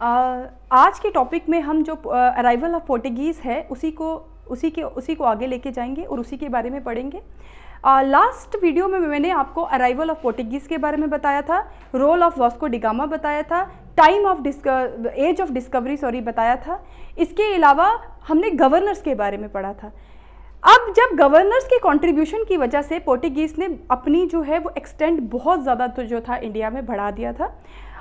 आज के टॉपिक में हम जो अराइवल ऑफ पोर्टुगीज़ है उसी को आगे लेके जाएंगे और उसी के बारे में पढ़ेंगे। लास्ट वीडियो में मैंने आपको अराइवल ऑफ पोर्टुगीज़ के बारे में बताया था, role of Vasco da Gama बताया था, time of age of discovery बताया था। इसके अलावा हमने गवर्नर्स के बारे में पढ़ा था। अब जब गवर्नर्स के कंट्रीब्यूशन की वजह से पोर्टुगीज़ ने अपनी जो है वो एक्सटेंट बहुत ज़्यादा तो जो था इंडिया में बढ़ा दिया था।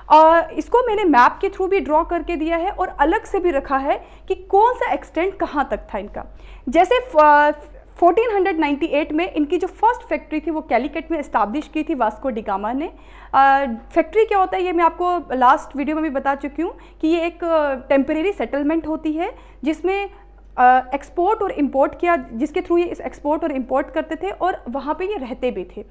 और इसको मैंने मैप के थ्रू भी ड्रॉ करके दिया है और अलग से भी रखा है कि कौन सा एक्सटेंट कहाँ तक था इनका। जैसे 1498 में इनकी जो फर्स्ट फैक्ट्री थी वो कैलिकट में इस्टाब्लिश की थी वास्को डी गामा ने। फैक्ट्री क्या होता है ये मैं आपको लास्ट वीडियो में भी बता चुकी हूँ कि ये एक टेम्परेरी सेटलमेंट होती है जिसमें एक्सपोर्ट और इंपोर्ट किया, जिसके थ्रू ये एक्सपोर्ट और इंपोर्ट करते थे और वहाँ पे ये रहते भी थे।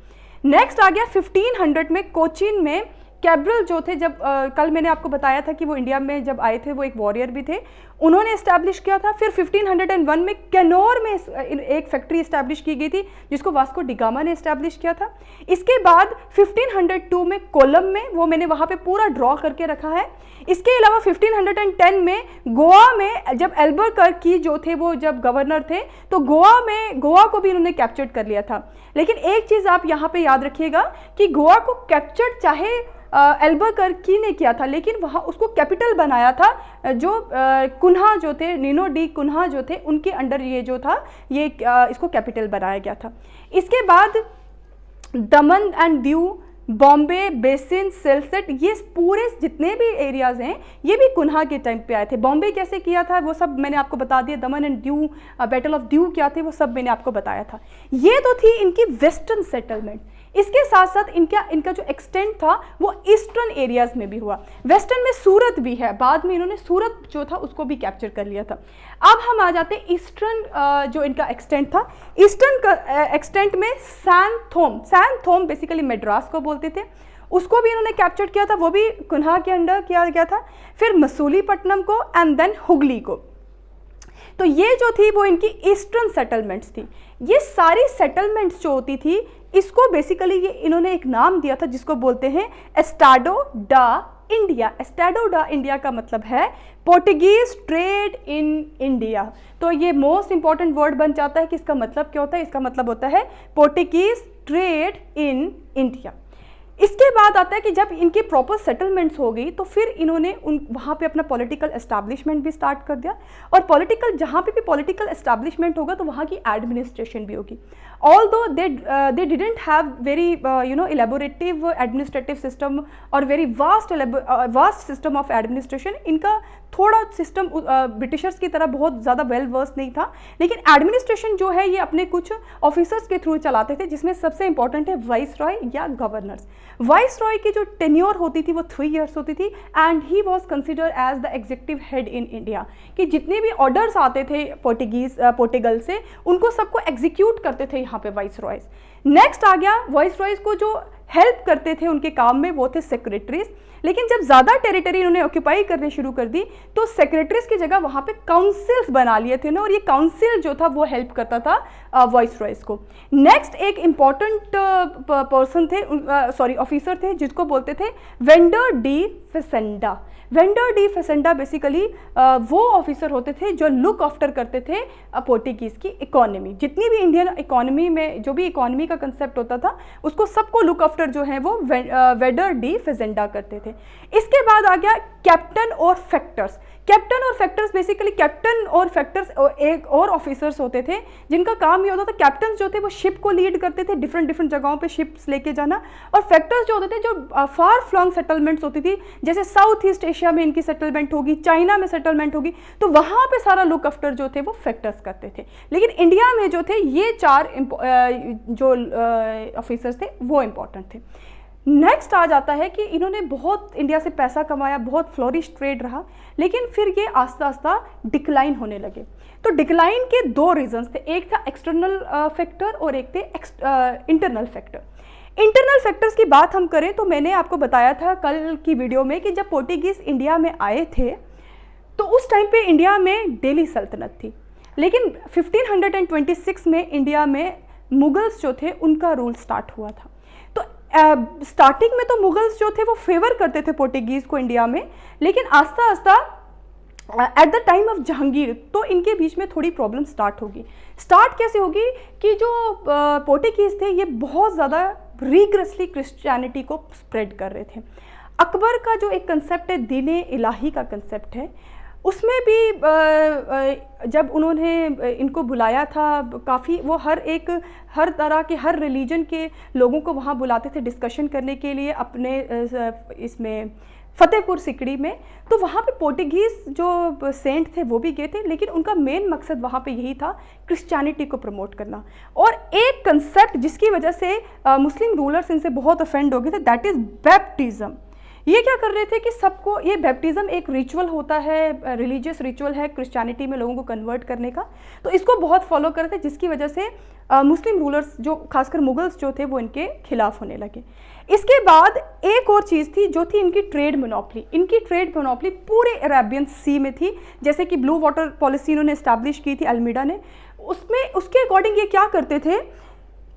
नेक्स्ट आ गया 1500 में कोचीन में कैब्रल जो थे, जब कल मैंने आपको बताया था कि वो इंडिया में जब आए थे वो एक वॉरियर भी थे, उन्होंने इस्टेब्लिश किया था। फिर 1501 में कैनोर में एक फैक्ट्री इस्टेब्लिश की गई थी जिसको वास्को डी गामा ने इस्टेब्लिश किया था। इसके बाद 1502 में कोलम में, वो मैंने वहाँ पे पूरा ड्रॉ करके रखा है। इसके अलावा 1510 में गोवा में जब एल्बुकर्क जो थे वो जब गवर्नर थे तो गोवा को भी इन्होंने कैप्चर कर लिया था। लेकिन एक चीज़ आप यहाँ पे याद रखिएगा कि गोवा को कैप्चर चाहे एल्बुकर्क ने किया था, लेकिन वहाँ उसको कैपिटल बनाया था जो कुन्हा जो थे, नीनो डी कुन्हा जो थे, उनके अंडर ये जो था ये इसको कैपिटल बनाया गया था। इसके बाद दमन एंड दीव, बॉम्बे, बेसिन, सेल्सेट, ये पूरे जितने भी एरियाज़ हैं ये भी कुन्हा के टाइम पे आए थे। बॉम्बे कैसे किया था वो सब मैंने आपको बता दिया। दमन and Diu, battle of Diu क्या थे वो सब मैंने आपको बताया था। ये तो थी इनकी वेस्टर्न सेटलमेंट। इसके साथ साथ इनका जो एक्सटेंट था वो ईस्टर्न एरियाज में भी हुआ। वेस्टर्न में सूरत भी है, बाद में इन्होंने सूरत जो था उसको भी कैप्चर कर लिया था। अब हम आ जाते हैं ईस्टर्न जो इनका एक्सटेंट था। ईस्टर्न एक्सटेंट में सैनथोम बेसिकली मद्रास को बोलते थे, उसको भी इन्होंने कैप्चर किया था, वो भी कुन्हा के अंडर किया गया था। फिर मसूलीपट्टनम को एंड देन हुगली को। तो ये जो थी वो इनकी ईस्टर्न सेटलमेंट्स थी। ये सारी सेटलमेंट्स जो होती थी इसको बेसिकली ये इन्होंने एक नाम दिया था जिसको बोलते हैं एस्टाडो डा इंडिया। एस्टाडो डा इंडिया का मतलब है पोर्टुगीज ट्रेड इन इंडिया। तो ये मोस्ट इंपॉर्टेंट वर्ड बन जाता है कि इसका मतलब क्या होता है। इसका मतलब होता है पोर्टुगीज ट्रेड इन इंडिया। इसके बाद आता है कि जब इनकी प्रॉपर सेटलमेंट्स हो गई तो फिर इन्होंने वहाँ पे अपना पॉलिटिकल एस्टैब्लिशमेंट भी स्टार्ट कर दिया। और जहाँ पे भी पॉलिटिकल एस्टैब्लिशमेंट होगा तो वहाँ की एडमिनिस्ट्रेशन भी होगी। Although they didn't have very elaborative administrative system और very vast system of administration. इनका थोड़ा सिस्टम ब्रिटिशर्स की तरह बहुत ज़्यादा वेल वर्स नहीं था, लेकिन एडमिनिस्ट्रेशन जो है ये अपने कुछ ऑफिसर्स के थ्रू चलाते थे, जिसमें सबसे इंपॉर्टेंट है वाइस रॉय या गवर्नर्स। वाइस रॉय की जो टेन्योर होती थी वो 3 इयर्स होती थी and he was consider as the executive head in India, कि जितने भी ऑर्डर्स आते थे पोर्टुगल से उनको सबको एग्जीक्यूट करते थे यहाँ पे वाइस रॉयज। नेक्स्ट आ गया वाइस रॉयज को जो हेल्प करते थे उनके काम में वो थे सेक्रेटरीज। लेकिन जब ज़्यादा टेरिटरी उन्होंने ऑक्यूपाई करने शुरू कर दी तो सेक्रेटरीज की जगह वहाँ पे काउंसिल्स बना लिए थे ना, और ये काउंसिल जो था वो हेल्प करता था वॉइस रॉयज को। नेक्स्ट एक इम्पॉर्टेंट पर्सन थे, ऑफिसर थे जिसको बोलते थे वेंडर डी फेसेंडा। वेंडर डी फेसेंडा बेसिकली वो ऑफिसर होते थे जो लुक आफ्टर करते थे पोर्टुगीज़ की इकोनॉमी। जितनी भी इंडियन इकोनॉमी में जो भी इकोनॉमी का कंसेप्ट होता था उसको सबको लुक आफ्टर जो है वो वेंडर डी फेसेंडा करते थे। इसके बाद आ गया कैप्टन और फैक्टर्स। कैप्टन और फैक्टर्स बेसिकली कैप्टन और फैक्टर्स एक और ऑफिसर्स होते थे जिनका काम ये होता था, कैप्टन जो थे वो शिप को लीड करते थे, डिफरेंट जगहों पे शिप्स लेके जाना। और फैक्टर्स जो होते थे जो फार फ्लॉन्ग सेटलमेंट्स होती थी, जैसे साउथ ईस्ट एशिया में इनकी सेटलमेंट होगी, चाइना में सेटलमेंट होगी, तो वहाँ पे सारा लुक आफ्टर जो थे वो फैक्टर्स करते थे। लेकिन इंडिया में जो थे ये 4 जो ऑफिसर्स थे वो इंपॉर्टेंट थे। नेक्स्ट आ जाता है कि इन्होंने बहुत इंडिया से पैसा कमाया, बहुत फ्लोरिश ट्रेड रहा, लेकिन फिर ये आस्ता आस्ता डिक्लाइन होने लगे। तो डिक्लाइन के 2 रीजंस थे, एक था एक्सटर्नल फैक्टर और एक थे इंटरनल फैक्टर। इंटरनल फैक्टर्स की बात हम करें तो मैंने आपको बताया था कल की वीडियो में कि जब पोर्टुगीज़ इंडिया में आए थे तो उस टाइम पे इंडिया में दिल्ली सल्तनत थी, लेकिन 1526 में इंडिया में मुगल्स जो थे उनका रूल स्टार्ट हुआ था। तो स्टार्टिंग में तो मुगल्स जो थे वो फेवर करते थे पोर्टुगीज़ को इंडिया में, लेकिन आस्ता आस्ता at the time of Jahangir तो इनके बीच में थोड़ी प्रॉब्लम स्टार्ट होगी। स्टार्ट कैसे होगी कि जो पोर्टुगीज़ थे ये बहुत ज़्यादा रिग्रेसली क्रिश्चियनिटी को स्प्रेड कर रहे थे। अकबर का जो एक कंसेप्ट है दीन इलाही का कंसेप्ट है, उसमें भी जब उन्होंने इनको बुलाया था काफ़ी, वो हर तरह के हर रिलीजन के लोगों को वहाँ बुलाते थे डिस्कशन करने के लिए अपने इसमें फतेहपुर सिकड़ी में। तो वहाँ पे पोर्टुगीज़ जो सेंट थे वो भी गए थे, लेकिन उनका मेन मकसद वहाँ पे यही था क्रिश्चियनिटी को प्रमोट करना। और एक कंसेप्ट जिसकी वजह से मुस्लिम रूलर्स इनसे बहुत ऑफेंड हो गए थे, दैट इज़ बैप्टिज़म। ये क्या कर रहे थे कि सबको, ये बैप्टिज़म एक रिचुअल होता है, रिलीजियस रिचुअल है क्रिश्चियनिटी में लोगों को कन्वर्ट करने का, तो इसको बहुत फॉलो कर रहे थे, जिसकी वजह से मुस्लिम रूलर्स जो खासकर मुगल्स जो थे वो इनके खिलाफ होने लगे। इसके बाद एक और चीज़ थी जो थी इनकी ट्रेड मोनोपोली। इनकी ट्रेड मोनोपोली पूरे अरेबियन सी में थी, जैसे कि ब्लू वाटर पॉलिसी इन्होंने इस्टेब्लिश की थी अल्मीडा ने। उसमें उसके अकॉर्डिंग ये क्या करते थे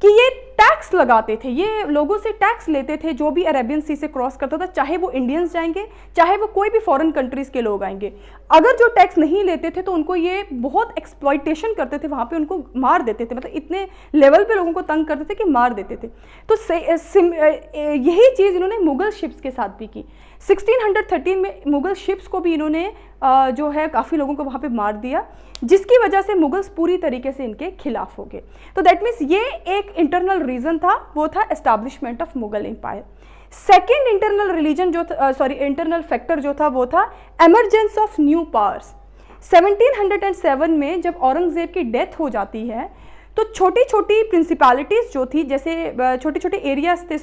कि ये टैक्स लगाते थे, ये लोगों से टैक्स लेते थे जो भी अरेबियन सी से क्रॉस करता था, चाहे वो इंडियंस जाएंगे चाहे वो कोई भी फॉरेन कंट्रीज़ के लोग आएंगे। अगर जो टैक्स नहीं लेते थे तो उनको ये बहुत एक्सप्लॉइटेशन करते थे, वहाँ पे उनको मार देते थे, मतलब इतने लेवल पे लोगों को तंग करते थे कि मार देते थे। तो यही चीज़ इन्होंने मुगल शिप्स के साथ भी की। 1613 में मुगल शिप्स को भी इन्होंने जो है काफ़ी लोगों को वहाँ पे मार दिया, जिसकी वजह से मुगल्स पूरी तरीके से इनके खिलाफ हो गए। तो दैट मीन्स ये एक इंटरनल रीज़न था, वो था establishment of Mughal empire. Second internal religion जो इंटरनल फैक्टर जो था वो था एमरजेंस ऑफ न्यू पावर्स। 1707 में जब औरंगज़ेब की डेथ हो जाती है तो छोटी छोटी प्रिंसिपैलिटीज़ जो थी, जैसे छोटे छोटे एरियाज थे,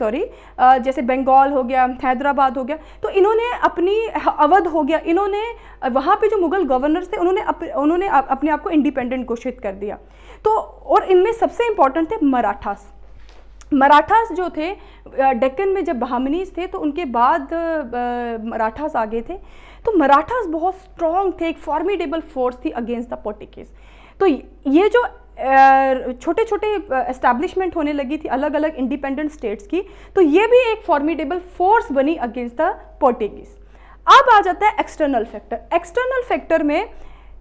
जैसे बंगाल हो गया, हैदराबाद हो गया, तो इन्होंने अपनी अवध हो गया, इन्होंने वहाँ पे जो मुगल गवर्नर्स थे उन्होंने अपने आप को इंडिपेंडेंट घोषित कर दिया। तो और इनमें सबसे इम्पॉर्टेंट थे मराठास। मराठास जो थे डेक्कन में जब बहामनीज थे तो उनके बाद मराठास आ गए थे। तो मराठास बहुत स्ट्रॉन्ग थे, एक फॉर्मिडेबल फोर्स थी अगेंस्ट द पोर्टुगीज। तो ये जो छोटे छोटे एस्टैब्लिशमेंट होने लगी थी अलग अलग इंडिपेंडेंट स्टेट्स की, तो ये भी एक फॉर्मिडेबल फोर्स बनी अगेंस्ट द पोर्टुगीज। अब आ जाता है एक्सटर्नल फैक्टर। एक्सटर्नल फैक्टर में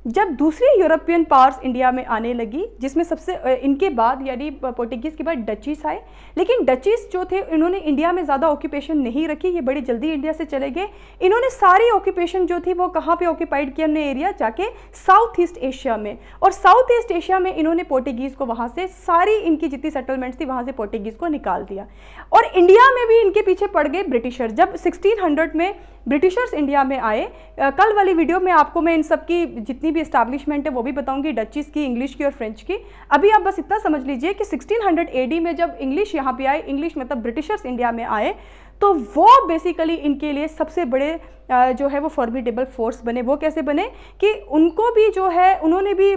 जब दूसरी यूरोपियन पावर्स इंडिया में आने लगी, जिसमें सबसे इनके बाद यानी पोर्टुगीज़ के बाद डचीज आए, लेकिन डचीज जो थे इन्होंने इंडिया में ज़्यादा ऑक्यूपेशन नहीं रखी, ये बड़ी जल्दी इंडिया से चले गए। इन्होंने सारी ऑक्यूपेशन जो थी वो कहाँ पे ऑक्यूपाइड किया, हमने एरिया जाके साउथ ईस्ट एशिया में, और साउथ ईस्ट एशिया में इन्होंने पोर्टुगीज़ को वहाँ से सारी इनकी जितनी सेटलमेंट्स थी वहाँ से पोर्टुगीज़ को निकाल दिया। और इंडिया में भी इनके पीछे पड़ गए ब्रिटिशर्स। जब 1600 में ब्रिटिशर्स इंडिया में आए, कल वाली वीडियो में आपको मैं इन सब की जितनी भी इस्टेब्लिशमेंट है वो भी बताऊंगी, डचीज़ की, इंग्लिश की और फ्रेंच की। अभी आप बस इतना समझ लीजिए कि 1600 AD में जब इंग्लिश यहाँ पे आए, इंग्लिश मतलब ब्रिटिशर्स इंडिया में आए, तो वो बेसिकली इनके लिए सबसे बड़े जो है वो फॉर्मिडेबल फोर्स बने। वो कैसे बने कि उनको भी जो है उन्होंने भी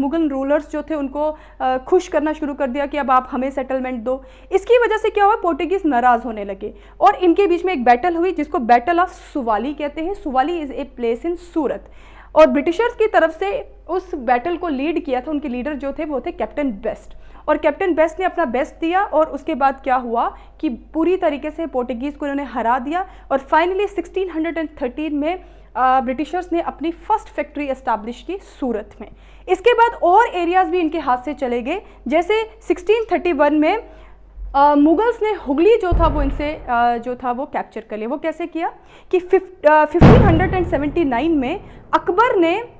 मुगल रूलर्स जो थे उनको खुश करना शुरू कर दिया कि अब आप हमें सेटलमेंट दो। इसकी वजह से क्या हुआ, पोर्टुगीज़ नाराज़ होने लगे और इनके बीच में एक बैटल हुई जिसको बैटल ऑफ सुवाली कहते हैं। Suvali is a place in Surat, और ब्रिटिशर्स की तरफ से उस बैटल को लीड किया था, उनके लीडर जो थे वो थे कैप्टन बेस्ट, और कैप्टन बेस्ट ने अपना बेस्ट दिया। और उसके बाद क्या हुआ कि पूरी तरीके से पोर्टुगीज़ को इन्होंने हरा दिया, और फाइनली 1613 में ब्रिटिशर्स ने अपनी फर्स्ट फैक्ट्री एस्टैब्लिश की सूरत में। इसके बाद और एरियाज़ भी इनके हाथ से चले गए, जैसे 1631 में मुगल्स ने हुगली जो था वो इनसे जो था वो कैप्चर कर लिया। वो कैसे किया कि 1579 में अकबर ने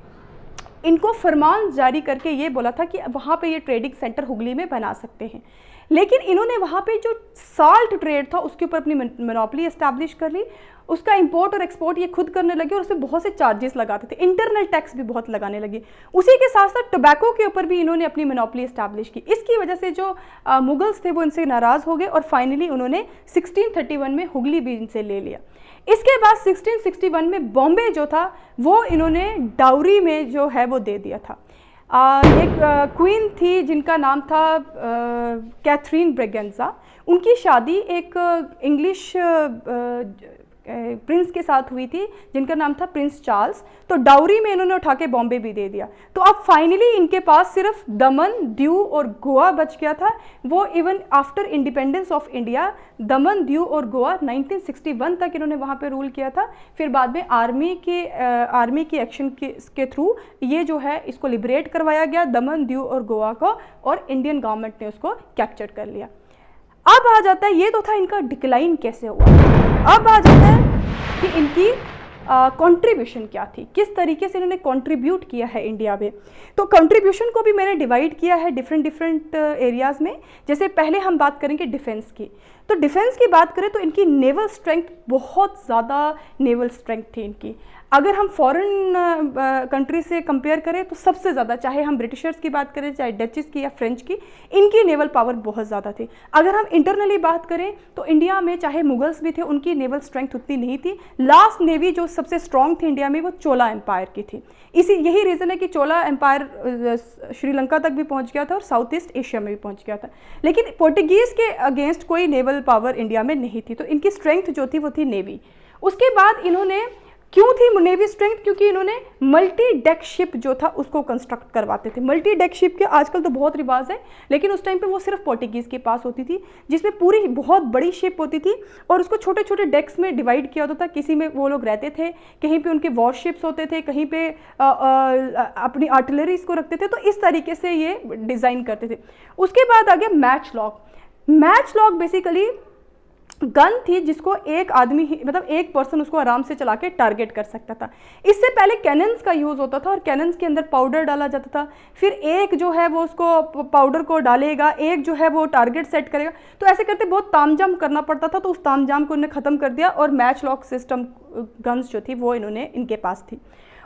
इनको फरमान जारी करके ये बोला था कि वहाँ पे ये ट्रेडिंग सेंटर हुगली में बना सकते हैं, लेकिन इन्होंने वहाँ पे जो साल्ट ट्रेड था उसके ऊपर अपनी मोनोपोली एस्टैब्लिश कर ली। उसका इंपोर्ट और एक्सपोर्ट ये खुद करने लगे और उसमें बहुत से चार्जेस लगाते थे, इंटरनल टैक्स भी बहुत लगाने लगे। उसी के साथ साथ टोबैको के ऊपर भी इन्होंने अपनी मोनोपोली एस्टैब्लिश की। इसकी वजह से जो मुगल्स थे वो इनसे नाराज़ हो गए और फाइनली उन्होंने 1631 में हुगली भी इनसे ले लिया। इसके बाद 1661 में बॉम्बे जो था वो इन्होंने डाउरी में जो है वो दे दिया था। एक क्वीन थी जिनका नाम था कैथरीन ब्रेगेंजा, उनकी शादी एक इंग्लिश प्रिंस के साथ हुई थी जिनका नाम था प्रिंस चार्ल्स। तो डाउरी में इन्होंने उठा के बॉम्बे भी दे दिया। तो अब फाइनली इनके पास सिर्फ दमन, दीव और गोवा बच गया था। वो even after independence of India दमन, दीव और गोवा 1961 तक इन्होंने वहाँ पे रूल किया था। फिर बाद में आर्मी की एक्शन के थ्रू ये जो है इसको लिबरेट करवाया गया, दमन, दीव और गोवा को, और इंडियन गवर्नमेंट ने उसको कैप्चर कर लिया। अब आ जाता है, ये तो था इनका डिक्लाइन कैसे हुआ। अब आ जाता है कि इनकी कंट्रीब्यूशन क्या थी, किस तरीके से इन्होंने कंट्रीब्यूट किया है इंडिया में। तो कंट्रीब्यूशन को भी मैंने डिवाइड किया है डिफरेंट एरियाज़ में। जैसे पहले हम बात करेंगे डिफेंस की। तो डिफेंस की बात करें तो इनकी नेवल स्ट्रेंथ, बहुत ज़्यादा नेवल स्ट्रेंथ थी इनकी। अगर हम फॉरेन कंट्री से कंपेयर करें तो सबसे ज़्यादा, चाहे हम ब्रिटिशर्स की बात करें, चाहे डचेस की या फ्रेंच की, इनकी नेवल पावर बहुत ज़्यादा थी। अगर हम इंटरनली बात करें तो इंडिया में चाहे मुगल्स भी थे, उनकी नेवल स्ट्रेंथ उतनी नहीं थी। लास्ट नेवी जो सबसे स्ट्रॉन्ग थी इंडिया में वो चोला एम्पायर की थी। यही रीज़न है कि चोला एम्पायर श्रीलंका तक भी पहुंच गया था और साउथ ईस्ट एशिया में भी पहुंच गया था। लेकिन पोर्टुगीज़ के अगेंस्ट कोई नेवल पावर इंडिया में नहीं थी। तो इनकी स्ट्रेंथ जो थी वो थी नेवी। उसके बाद इन्होंने, क्यों थी नेवी स्ट्रेंथ, क्योंकि इन्होंने मल्टी डेक शिप जो था उसको कंस्ट्रक्ट करवाते थे। मल्टी डेक शिप के आजकल तो बहुत रिवाज है, लेकिन उस टाइम पे वो सिर्फ पोर्टुगीज़ के पास होती थी, जिसमें पूरी बहुत बड़ी शिप होती थी और उसको छोटे छोटे डेक्स में डिवाइड किया होता था। किसी में वो लोग रहते थे, कहीं पे उनके वॉरशिप्स होते थे, कहीं पे अपनी आर्टिलरीज को रखते थे। तो इस तरीके से ये डिज़ाइन करते थे। उसके बाद आ गया match lock. Match lock basically gun थी जिसको एक आदमी ही, मतलब एक पर्सन उसको आराम से चला के टारगेट कर सकता था। इससे पहले कैनन्स का यूज़ होता था और कैनन्स के अंदर पाउडर डाला जाता था। फिर एक जो है वो उसको पाउडर को डालेगा, एक जो है वो टारगेट सेट करेगा। तो ऐसे करते बहुत तामझाम करना पड़ता था। तो उस तामझाम को उन्होंने ख़त्म कर दिया और मैच लॉक सिस्टम गन्स जो थी वो इन्होंने इनके पास थी।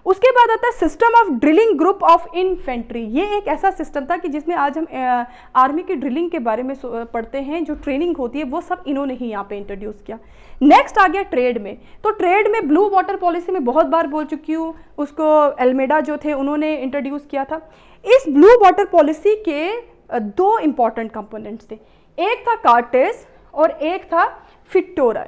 उसके बाद आता है system of drilling group of infantry. ये एक ऐसा सिस्टम था कि जिसमें आज हम आर्मी की ड्रिलिंग के बारे में पढ़ते हैं, जो ट्रेनिंग होती है वो सब इन्होंने ही यहाँ पे इंट्रोड्यूस किया। नेक्स्ट आ गया ट्रेड में। तो ट्रेड में ब्लू वाटर पॉलिसी में बहुत बार बोल चुकी हूँ, उसको अल्मेडा जो थे उन्होंने इंट्रोड्यूस किया था। इस ब्लू वाटर पॉलिसी के दो इंपॉर्टेंट कंपोनेंट्स थे, एक था कार्टेज और एक था फिक्टोरा।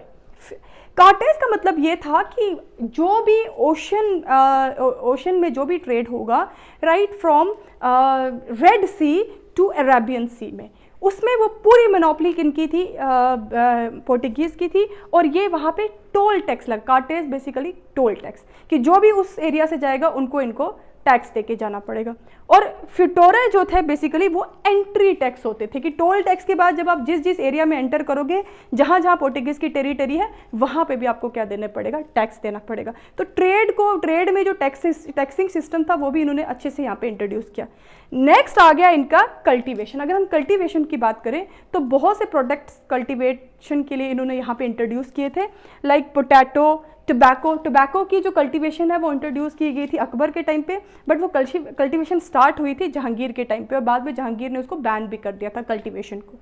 कार्टेज का मतलब ये था कि जो भी ओशन में जो भी ट्रेड होगा, right from Red Sea to Arabian Sea में, उसमें वो पूरी मोनोपोली किनकी थी, पोर्टुगीज़ की थी। और ये वहाँ पे टोल टैक्स लग, कार्टेज बेसिकली टोल टैक्स, कि जो भी उस एरिया से जाएगा उनको इनको टैक्स देके जाना पड़ेगा। और फिटोरे जो थे बेसिकली वो एंट्री टैक्स होते थे, कि टोल टैक्स के बाद जब आप जिस जिस एरिया में एंटर करोगे, जहाँ जहाँ पोर्टुगीज़ की टेरिटरी है, वहाँ पे भी आपको क्या देना पड़ेगा, टैक्स देना पड़ेगा। तो ट्रेड में जो टैक्सिंग सिस्टम था वो भी इन्होंने अच्छे से यहाँ पे इंट्रोड्यूस किया। नेक्स्ट आ गया इनका कल्टीवेशन। अगर हम कल्टीवेशन की बात करें तो बहुत से प्रोडक्ट्स कल्टीवेशन के लिए इन्होंने यहाँ पे इंट्रोड्यूस किए थे, लाइक पोटैटो, टोबैको की जो कल्टीवेशन है वो इंट्रोड्यूस की गई थी अकबर के टाइम पे, बट वो कल्टीवेशन स्टार्ट हुई थी जहांगीर के टाइम पे, और बाद में जहांगीर ने उसको बैन भी कर दिया था कल्टीवेशन को।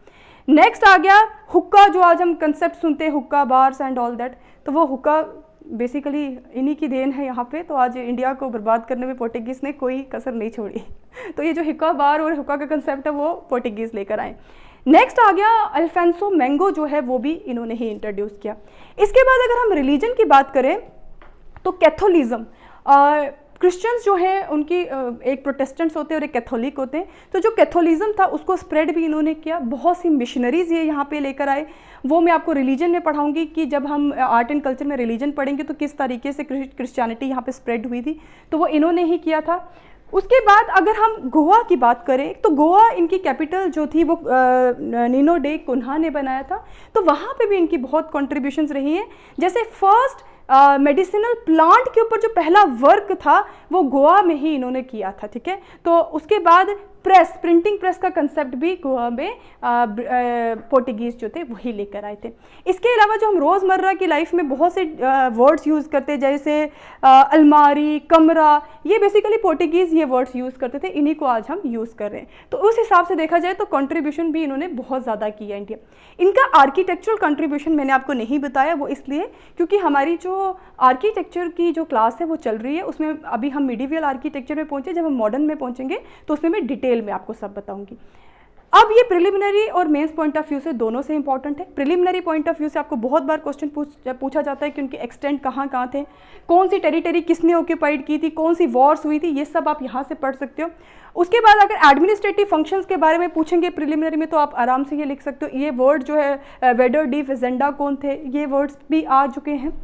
नेक्स्ट आ गया हुक्का, जो आज हम कंसेप्ट सुनते हैं, हुक्का बार्स एंड ऑल दैट। तो वो हुक्का बेसिकली इन्हीं की देन है यहाँ पे। तो आज इंडिया को बर्बाद करने में पोर्टुगीज़ ने कोई कसर नहीं छोड़ी। तो ये जो हुक्का बार और हुक्का का कंसेप्ट है वो पोर्टुगीज़ लेकर आए। नेक्स्ट आ गया अल्फांसो मैंगो, जो है वो भी इन्होंने ही इंट्रोड्यूस किया। इसके बाद अगर हम रिलीजन की बात करें तो कैथोलिज्म, क्रिश्चियंस जो हैं उनकी एक प्रोटेस्टेंट्स होते हैं और एक कैथोलिक होते हैं। तो जो कैथोलिज्म था उसको स्प्रेड भी इन्होंने किया। बहुत सी मिशनरीज ये यहाँ पे लेकर आए, वो मैं आपको रिलीजन में पढ़ाऊंगी कि जब हम आर्ट एंड कल्चर में रिलीजन पढ़ेंगे तो किस तरीके से क्रिश्चियनिटी यहाँ पे स्प्रेड हुई थी, तो वो इन्होंने ही किया था। उसके बाद अगर हम गोवा की बात करें तो गोवा इनकी कैपिटल जो थी वो नीनो डे कुन्हा ने बनाया था। तो वहाँ पे भी इनकी बहुत कॉन्ट्रीब्यूशंस रही हैं। जैसे फर्स्ट मेडिसिनल प्लांट के ऊपर जो पहला वर्क था वो गोवा में ही इन्होंने किया था, ठीक है। तो उसके बाद प्रिंटिंग प्रेस का कंसेप्ट भी गोवा में पोर्टुगीज़ जो थे वही लेकर आए थे। इसके अलावा जो हम रोज़मर्रा की लाइफ में बहुत से वर्ड्स यूज़ करते हैं, जैसे अलमारी, कमरा, ये बेसिकली पोर्टुगीज़ ये वर्ड्स यूज़ करते थे, इन्हीं को आज हम यूज़ कर रहे हैं। तो उस हिसाब से देखा जाए तो कंट्रीब्यूशन भी इन्होंने बहुत ज़्यादा किया इंडिया। इनका आर्किटेक्चरल कंट्रीब्यूशन मैंने आपको नहीं बताया, वो इसलिए क्योंकि हमारी जो आर्किटेक्चर की जो क्लास है वो चल रही है, उसमें अभी हम मिडीवियल आर्किटेक्चर में पहुँचे, जब हम मॉडर्न में पहुँचेंगे तो उसमें मैं डिटेल में आपको सब बताऊँगी। अब ये प्रिलिमिनरी और मेंस पॉइंट ऑफ व्यू से दोनों से इंपॉर्टेंट है। प्रिलिमिनरी पॉइंट ऑफ व्यू से आपको बहुत बार क्वेश्चन पूछा जाता है कि उनके एक्सटेंट कहाँ कहाँ थे, कौन सी टेरिटरी किसने ऑक्यूपाइड की थी, कौन सी वॉर्स हुई थी, ये सब आप यहाँ से पढ़ सकते हो। उसके बाद अगर एडमिनिस्ट्रेटिव फंक्शंस के बारे में पूछेंगे प्रिलिमिनरी में तो आप आराम से ये लिख सकते हो, ये वर्ड जो है वेडर डी फेजेंडा कौन थे, ये वर्ड्स भी आ चुके हैं।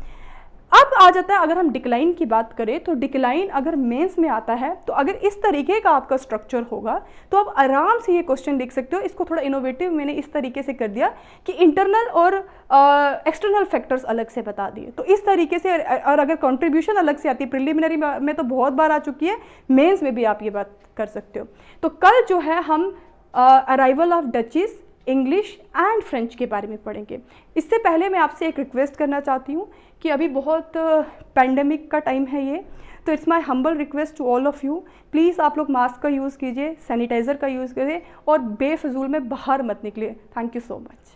अब आ जाता है अगर हम डिक्लाइन की बात करें तो डिक्लाइन अगर मेंस में आता है तो अगर इस तरीके का आपका स्ट्रक्चर होगा तो आप आराम से ये क्वेश्चन लिख सकते हो। इसको थोड़ा इनोवेटिव मैंने इस तरीके से कर दिया कि इंटरनल और एक्सटर्नल फैक्टर्स अलग से बता दिए। तो इस तरीके से, और अगर कंट्रीब्यूशन अलग से आती है प्रिलिमिनरी में तो बहुत बार आ चुकी है, मेंस में भी आप ये बात कर सकते हो। तो कल जो है हम arrival of duchess, English and French के बारे में पढ़ेंगे। इससे पहले मैं आपसे एक रिक्वेस्ट करना चाहती हूँ कि अभी बहुत पैंडेमिक का टाइम है ये, तो it's my humble request to all of you, please आप लोग मास्क का यूज़ कीजिए, सैनिटाइज़र का यूज़ कीजिए और बेफजूल में बाहर मत निकलिए। Thank you so much.